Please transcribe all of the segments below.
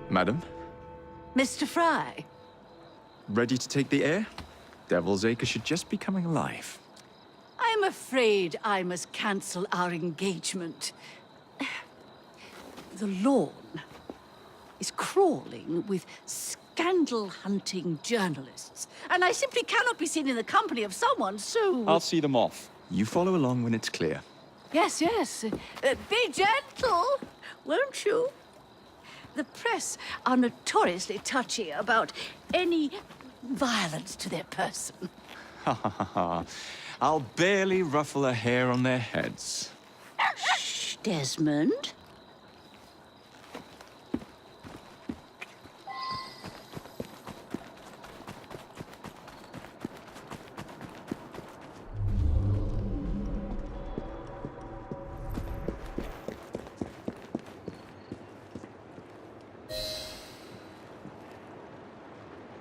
Madam, Mr. Fry, ready to take the air? Devil's Acre should just be coming alive. I'm afraid I must cancel our engagement. The lawn is crawling with scandal-hunting journalists, and I simply cannot be seen in the company of someone so... I'll see them off. You follow along when it's clear. Yes, yes. Be gentle, won't you? The press are notoriously touchy about any violence to their person. Ha ha ha ha. I'll barely ruffle a hair on their heads. Shh, Desmond.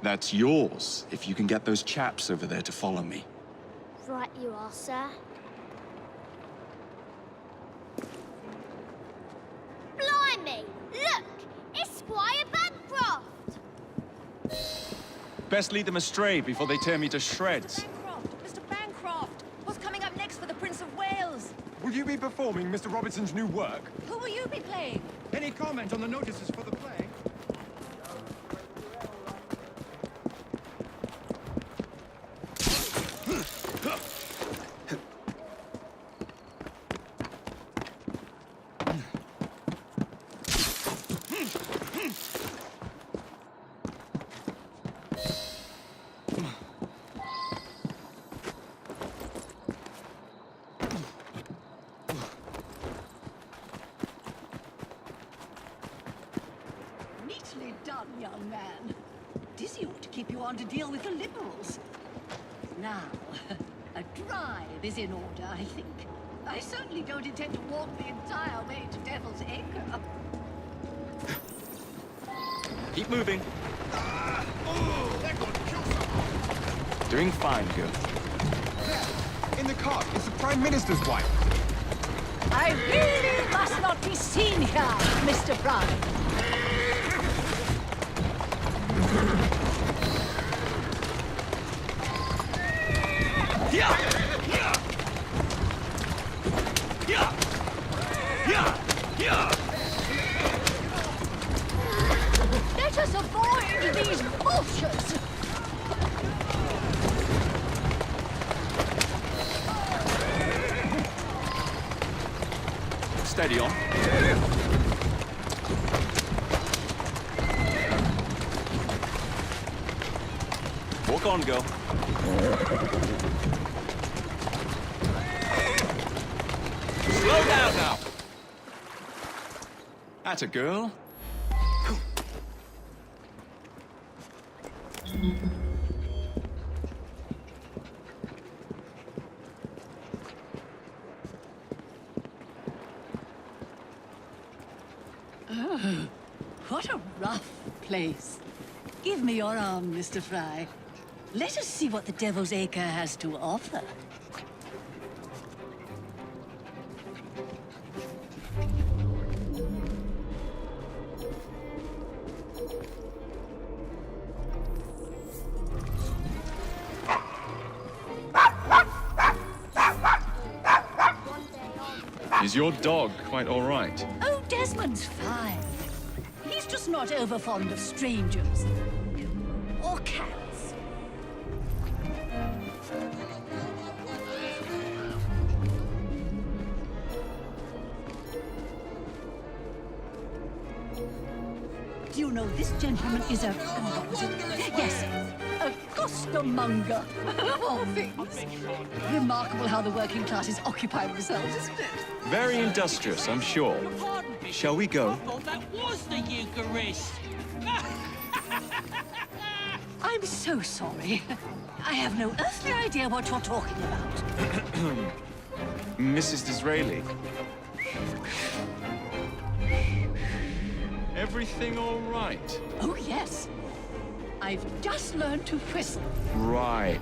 That's yours, if you can get those chaps over there to follow me. Right you are, sir. Blimey! Look! It's Squire Bancroft! Best lead them astray before they tear me to shreds. Mr. Bancroft! What's coming up next for the Prince of Wales? Will you be performing Mr. Robertson's new work? Who will you be playing? Any comment on the notices for the play? Neatly done, young man. Dizzy ought to keep you on to deal with the Liberals. Now, a drive is in order, I think. I certainly don't intend to walk the entire way to Devil's Acre. Keep moving. Doing fine, girl. In the cart, it's the Prime Minister's wife. I really must not be seen here, Mr. Fry. Let us avoid these vultures. Steady on. Walk on, girl. Slow down now. That's a girl. Oh, what a rough place. Give me your arm, Mr. Fry. Let us see what the Devil's Acre has to offer. Is your dog quite all right? Oh, Desmond's fine. He's just not over fond of strangers. Or cats. Do you know, this gentleman is a... what was it? Yes, a costermonger, of all things. Remarkable how the working classes occupy themselves, isn't it? Very industrious, I'm sure. Pardon me. Shall we go? I thought that was the Eucharist. I'm so sorry. I have no earthly idea what you're talking about. Mrs. Disraeli. Everything all right? Oh, yes. I've just learned to whistle. Right.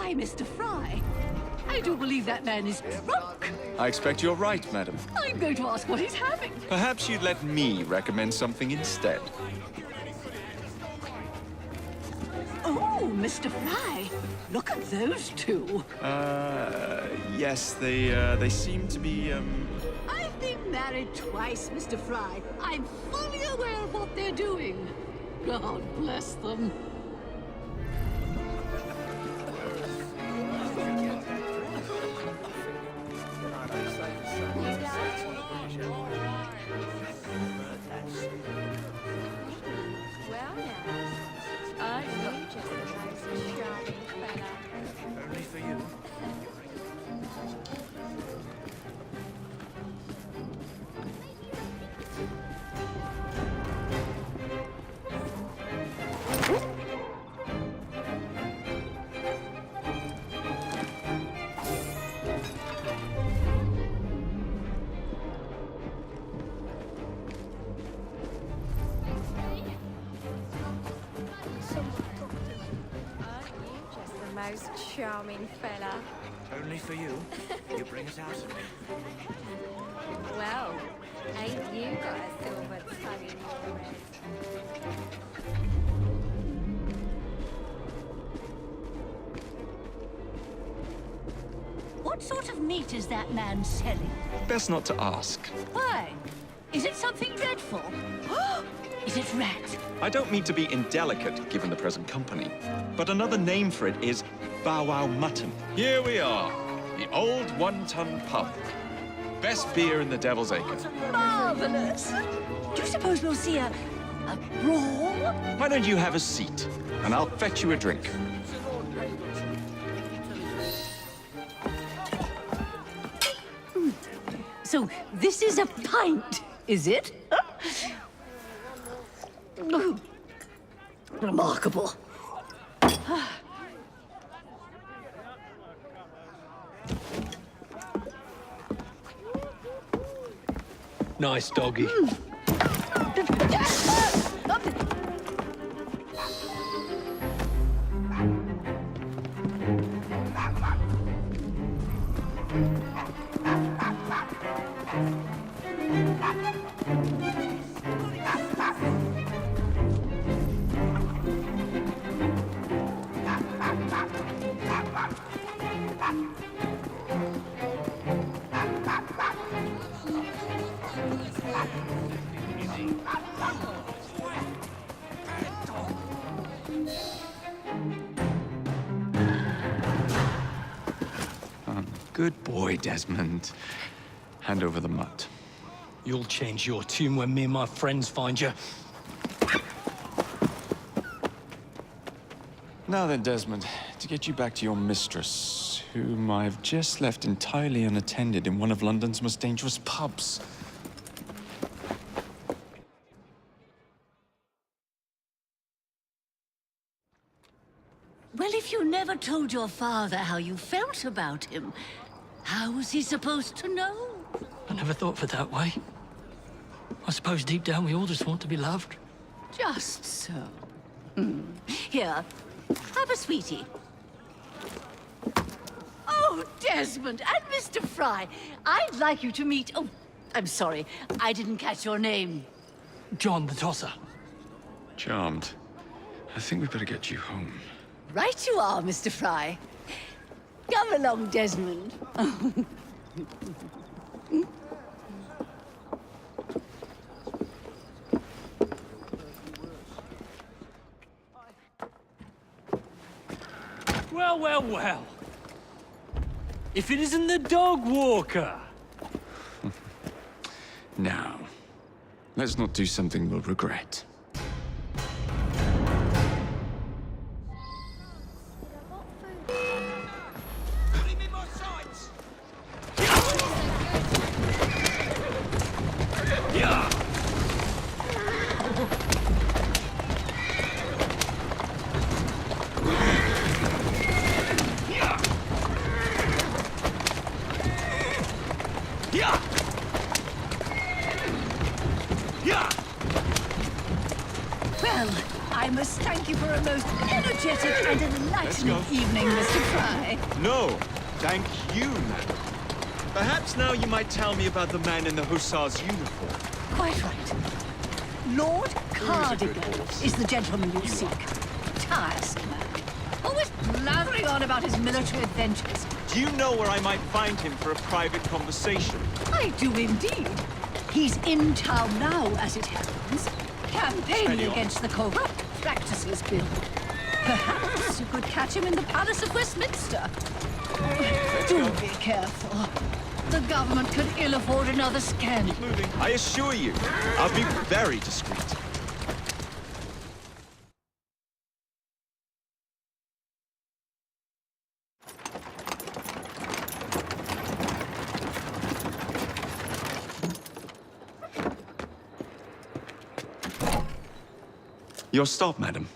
Why, Mr. Fry? I do believe that man is drunk. I expect you're right, madam. I'm going to ask what he's having. Perhaps you'd let me recommend something instead. Oh, Mr. Fry, look at those two. Yes, they seem to be, I've been married twice, Mr. Fry. I'm fully aware of what they're doing. God bless them. Well, now, aren't you just the most charming fella? Only for you. Aren't you just the most charming fella? Only for you. You bring it out of me. Well, ain't you got a silver tongue in your head? What sort of meat is that man selling? best not to ask. Why? Is it something dreadful? Is it rat? I don't mean to be indelicate, given the present company, but another name for it is Bow Wow Mutton. Here we are, the old one-ton pub. Best beer in the Devil's Acre. Marvelous! Do you suppose we'll see a brawl? Why don't you have a seat, and I'll fetch you a drink. So this is a pint, is it? Remarkable. Nice doggy. Good boy, Desmond. Hand over the mutt. You'll change your tune when me and my friends find you. Now then, Desmond, to get you back to your mistress, whom I've just left entirely unattended in one of London's most dangerous pubs. Well, if you never told your father how you felt about him, how was he supposed to know? I never thought of it that way. I suppose deep down we all just want to be loved. Just so. Here, have a sweetie. Oh, Desmond and Mr. Fry, I'd like you to meet... Oh, I'm sorry, I didn't catch your name. John the Tosser. Charmed. I think we better get you home. Right you are, Mr. Fry. Come along, Desmond. Well, well, well. If it isn't the dog walker. Now, let's not do something we'll regret. I must thank you for a most energetic and enlightening go. evening, Mr. Fry. No, thank you, madam. Perhaps now you might tell me about the man in the hussar's uniform. Quite right. Lord Cardigan horse. is the gentleman you seek. Tiresome man. Always blathering on about his military adventures. Do you know where I might find him for a private conversation? I do indeed. He's in town now, as it happens, campaigning Steady on. against the corrupt practices bill. Perhaps you could catch him in the Palace of Westminster. Do be careful. The government could ill afford another scandal. Moving. I assure you, I'll be very discreet. Your stop, madam.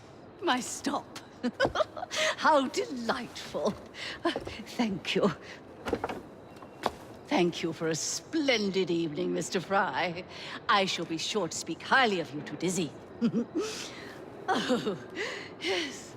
My stop. How delightful. Thank you. Thank you for a splendid evening, Mr. Fry. I shall be sure to speak highly of you to Dizzy. Oh, yes.